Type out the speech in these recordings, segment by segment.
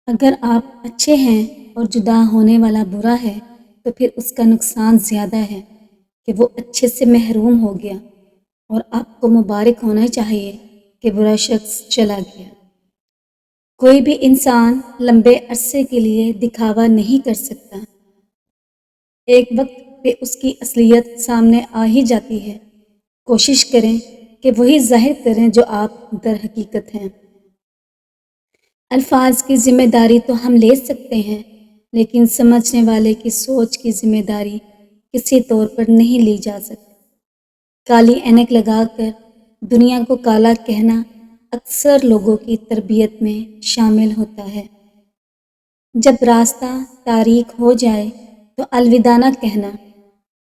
اگر آپ اچھے ہیں اور جدا ہونے والا برا ہے تو پھر اس کا نقصان زیادہ ہے کہ وہ اچھے سے محروم ہو گیا، اور آپ کو مبارک ہونا چاہیے کہ برا شخص چلا گیا۔ کوئی بھی انسان لمبے عرصے کے لیے دکھاوا نہیں کر سکتا، ایک وقت پہ اس کی اصلیت سامنے آ ہی جاتی ہے۔ کوشش کریں کہ وہی ظاہر کریں جو آپ در حقیقت ہیں۔ الفاظ کی ذمہ داری تو ہم لے سکتے ہیں، لیکن سمجھنے والے کی سوچ کی ذمہ داری کسی طور پر نہیں لی جا سکتی۔ کالی عینک لگا کر دنیا کو کالا کہنا اکثر لوگوں کی تربیت میں شامل ہوتا ہے۔ جب راستہ تاریک ہو جائے تو الوداع نہ کہنا،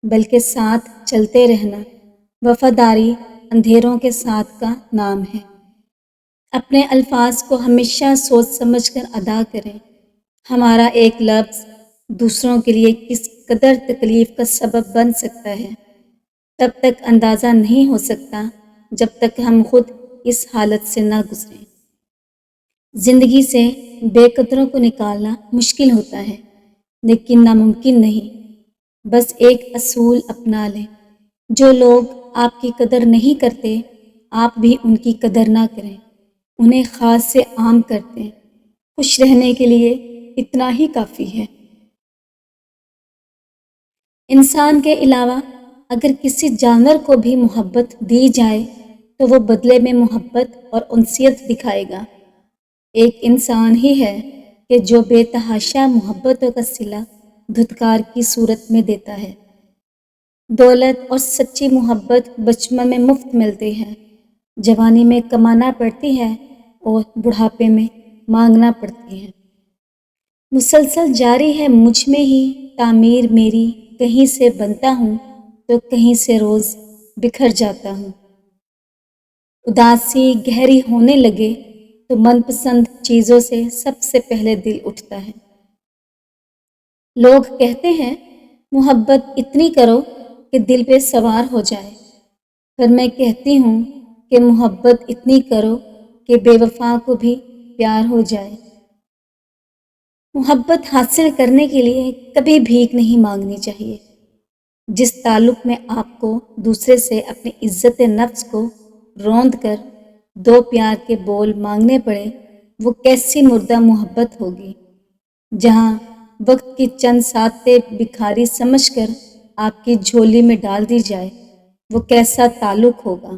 بلکہ ساتھ چلتے رہنا۔ وفاداری اندھیروں کے ساتھ کا نام ہے۔ اپنے الفاظ کو ہمیشہ سوچ سمجھ کر ادا کریں۔ ہمارا ایک لفظ دوسروں کے لیے کس قدر تکلیف کا سبب بن سکتا ہے، تب تک اندازہ نہیں ہو سکتا جب تک ہم خود اس حالت سے نہ گزریں۔ زندگی سے بے قدروں کو نکالنا مشکل ہوتا ہے، لیکن ناممکن نہیں۔ بس ایک اصول اپنا لیں، جو لوگ آپ کی قدر نہیں کرتے، آپ بھی ان کی قدر نہ کریں، انہیں خاص سے عام کرتے ہیں۔ خوش رہنے کے لیے اتنا ہی کافی ہے۔ انسان کے علاوہ اگر کسی جانور کو بھی محبت دی جائے تو وہ بدلے میں محبت اور انسیت دکھائے گا۔ ایک انسان ہی ہے کہ جو بے تحاشا محبتوں کا صلہ دھتکار کی صورت میں دیتا ہے۔ دولت اور سچی محبت بچپن میں مفت ملتی ہے، جوانی میں کمانا پڑتی ہے اور بڑھاپے میں مانگنا پڑتی ہے۔ مسلسل جاری ہے مجھ میں ہی تعمیر میری، کہیں سے بنتا ہوں تو کہیں سے روز بکھر جاتا ہوں۔ اداسی گہری ہونے لگے تو من پسند چیزوں سے سب سے پہلے دل اٹھتا ہے۔ لوگ کہتے ہیں محبت اتنی کرو کہ دل پہ سوار ہو جائے، پر میں کہتی ہوں کہ محبت اتنی کرو کہ بے وفا کو بھی پیار ہو جائے۔ محبت حاصل کرنے کے لیے کبھی بھیک نہیں مانگنی چاہیے۔ جس تعلق میں آپ کو دوسرے سے اپنی عزت نفس کو روند کر دو پیار کے بول مانگنے پڑے، وہ کیسی مردہ محبت ہوگی۔ جہاں وقت کی چند ساتیں بکھاری سمجھ کر آپ کی جھولی میں ڈال دی جائے، وہ کیسا تعلق ہوگا۔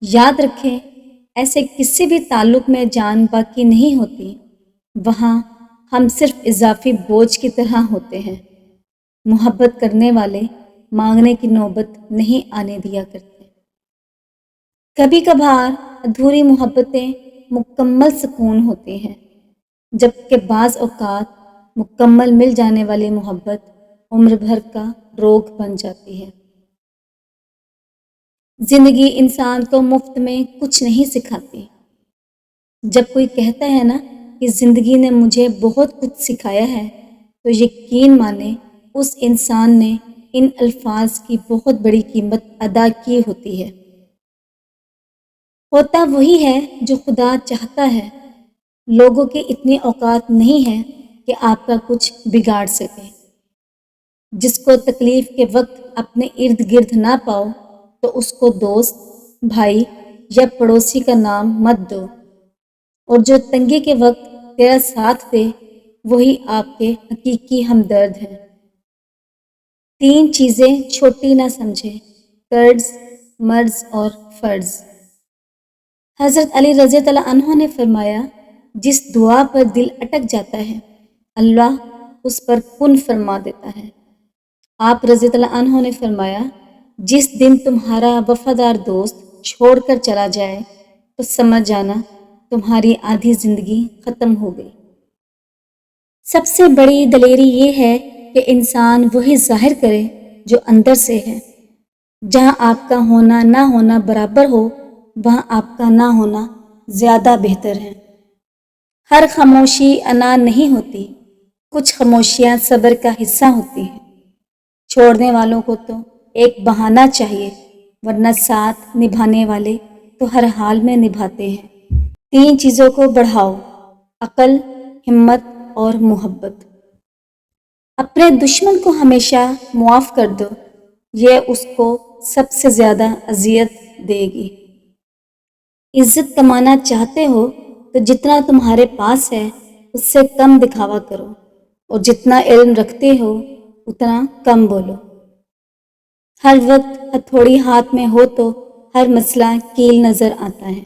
یاد رکھیں، ایسے کسی بھی تعلق میں جان باقی نہیں ہوتی، وہاں ہم صرف اضافی بوجھ کی طرح ہوتے ہیں۔ محبت کرنے والے مانگنے کی نوبت نہیں آنے دیا کرتے۔ کبھی کبھار ادھوری محبتیں مکمل سکون ہوتی ہیں، جبکہ بعض اوقات مکمل مل جانے والی محبت عمر بھر کا روگ بن جاتی ہے۔ زندگی انسان کو مفت میں کچھ نہیں سکھاتی۔ جب کوئی کہتا ہے نا کہ زندگی نے مجھے بہت کچھ سکھایا ہے، تو یقین مانیں اس انسان نے ان الفاظ کی بہت بڑی قیمت ادا کی ہوتی ہے۔ ہوتا وہی ہے جو خدا چاہتا ہے۔ لوگوں کے اتنی اوقات نہیں ہے کہ آپ کا کچھ بگاڑ سکے۔ جس کو تکلیف کے وقت اپنے ارد گرد نہ پاؤ تو اس کو دوست، بھائی یا پڑوسی کا نام مت دو، اور جو تنگی کے وقت تیرا ساتھ دے وہی آپ کے حقیقی ہمدرد ہیں۔ 3 چیزیں چھوٹی نہ سمجھیں: قرض، مرض اور فرض۔ حضرت علی رضی اللہ عنہ نے فرمایا، جس دعا پر دل اٹک جاتا ہے اللہ اس پر کن فرما دیتا ہے۔ آپ رضی اللہ عنہ نے فرمایا، جس دن تمہارا وفادار دوست چھوڑ کر چلا جائے تو سمجھ جانا تمہاری آدھی زندگی ختم ہو گئی۔ سب سے بڑی دلیری یہ ہے کہ انسان وہی ظاہر کرے جو اندر سے ہے۔ جہاں آپ کا ہونا نہ ہونا برابر ہو، وہاں آپ کا نہ ہونا زیادہ بہتر ہے۔ ہر خاموشی انا نہیں ہوتی، کچھ خاموشیاں صبر کا حصہ ہوتی ہیں۔ چھوڑنے والوں کو تو ایک بہانہ چاہیے، ورنہ ساتھ نبھانے والے تو ہر حال میں نبھاتے ہیں۔ 3 چیزوں کو بڑھاؤ: عقل، ہمت اور محبت۔ اپنے دشمن کو ہمیشہ معاف کر دو، یہ اس کو سب سے زیادہ اذیت دے گی۔ عزت کمانا چاہتے ہو تو جتنا تمہارے پاس ہے اس سے کم دکھاوا کرو، اور جتنا علم رکھتے ہو اتنا کم بولو۔ ہر وقت ہتھوڑی ہاتھ میں ہو تو ہر مسئلہ کیل نظر آتا ہے۔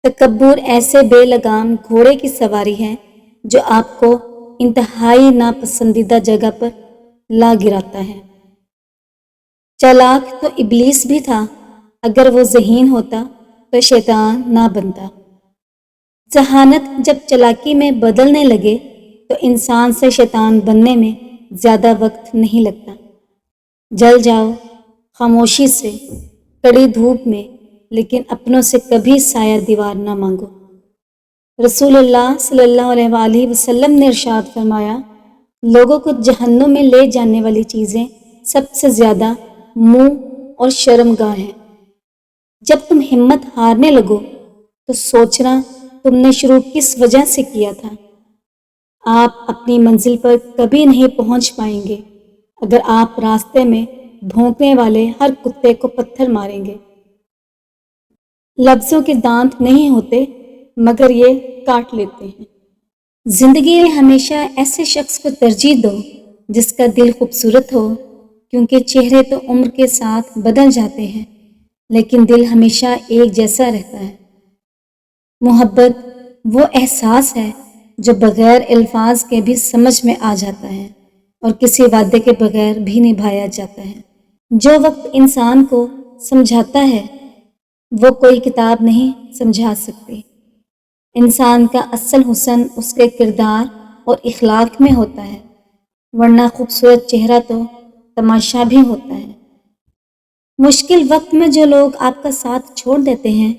تکبر ایسے بے لگام گھوڑے کی سواری ہے جو آپ کو انتہائی ناپسندیدہ جگہ پر لا گراتا ہے۔ چالاک تو ابلیس بھی تھا، اگر وہ ذہین ہوتا تو شیطان نہ بنتا۔ ذہانت جب چالاکی میں بدلنے لگے تو انسان سے شیطان بننے میں زیادہ وقت نہیں لگتا۔ جل جاؤ خاموشی سے، کڑی دھوپ میں، لیکن اپنوں سے کبھی سایہ دیوار نہ مانگو۔ رسول اللہ صلی اللہ علیہ وآلہ وسلم نے ارشاد فرمایا، لوگوں کو جہنم میں لے جانے والی چیزیں سب سے زیادہ منہ اور شرمگاہ ہیں۔ جب تم ہمت ہارنے لگو تو سوچنا تم نے شروع کس وجہ سے کیا تھا۔ آپ اپنی منزل پر کبھی نہیں پہنچ پائیں گے اگر آپ راستے میں بھونکنے والے ہر کتے کو پتھر ماریں گے۔ لفظوں کے دانت نہیں ہوتے مگر یہ کاٹ لیتے ہیں۔ زندگی میں ہمیشہ ایسے شخص کو ترجیح دو جس کا دل خوبصورت ہو، کیونکہ چہرے تو عمر کے ساتھ بدل جاتے ہیں لیکن دل ہمیشہ ایک جیسا رہتا ہے۔ محبت وہ احساس ہے جو بغیر الفاظ کے بھی سمجھ میں آ جاتا ہے اور کسی وعدے کے بغیر بھی نبھایا جاتا ہے۔ جو وقت انسان کو سمجھاتا ہے وہ کوئی کتاب نہیں سمجھا سکتی۔ انسان کا اصل حسن اس کے کردار اور اخلاق میں ہوتا ہے، ورنہ خوبصورت چہرہ تو تماشا بھی ہوتا ہے۔ مشکل وقت میں جو لوگ آپ کا ساتھ چھوڑ دیتے ہیں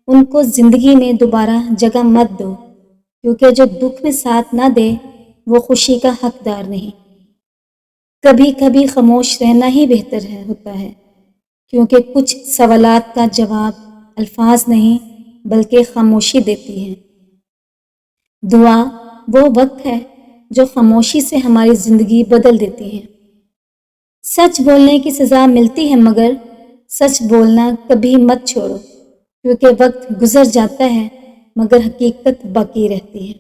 ان کو زندگی میں دوبارہ جگہ مت دو، کیونکہ جو دکھ میں ساتھ نہ دے وہ خوشی کا حقدار نہیں۔ کبھی کبھی خاموش رہنا ہی بہتر ہوتا ہے، کیونکہ کچھ سوالات کا جواب الفاظ نہیں بلکہ خاموشی دیتی ہے۔ دعا وہ وقت ہے جو خاموشی سے ہماری زندگی بدل دیتی ہے۔ سچ بولنے کی سزا ملتی ہے مگر سچ بولنا کبھی مت چھوڑو، کیونکہ وقت گزر جاتا ہے مگر حقیقت باقی رہتی ہے۔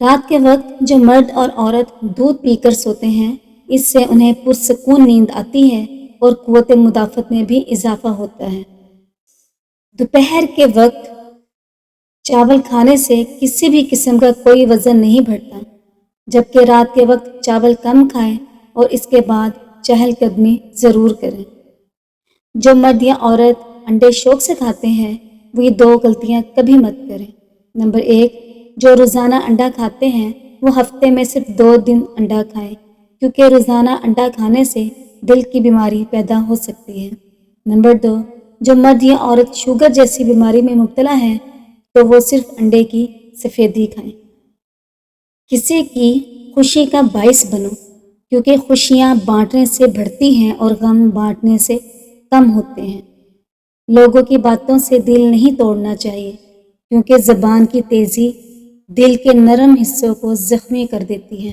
رات کے وقت جو مرد اور عورت دودھ پی کر سوتے ہیں اس سے انہیں پرسکون نیند آتی ہے اور قوت مدافعت میں بھی اضافہ ہوتا ہے۔ دوپہر کے وقت چاول کھانے سے کسی بھی قسم کا کوئی وزن نہیں بڑھتا، جبکہ رات کے وقت چاول کم کھائیں اور اس کے بعد چہل قدمی ضرور کریں۔ جو مرد یا عورت انڈے شوق سے کھاتے ہیں وہ یہ 2 غلطیاں کبھی مت کریں۔ نمبر 1، جو روزانہ انڈا کھاتے ہیں وہ ہفتے میں صرف 2 دن انڈا کھائیں، کیونکہ روزانہ انڈا کھانے سے دل کی بیماری پیدا ہو سکتی ہے۔ نمبر 2، جو مرد یا عورت شوگر جیسی بیماری میں مبتلا ہیں تو وہ صرف انڈے کی سفیدی کھائیں۔ کسی کی خوشی کا باعث بنو، کیونکہ خوشیاں بانٹنے سے بڑھتی ہیں اور غم بانٹنے سے کم ہوتے ہیں۔ لوگوں کی باتوں سے دل نہیں توڑنا چاہیے، کیونکہ زبان کی تیزی دل کے نرم حصوں کو زخمی کر دیتی ہے۔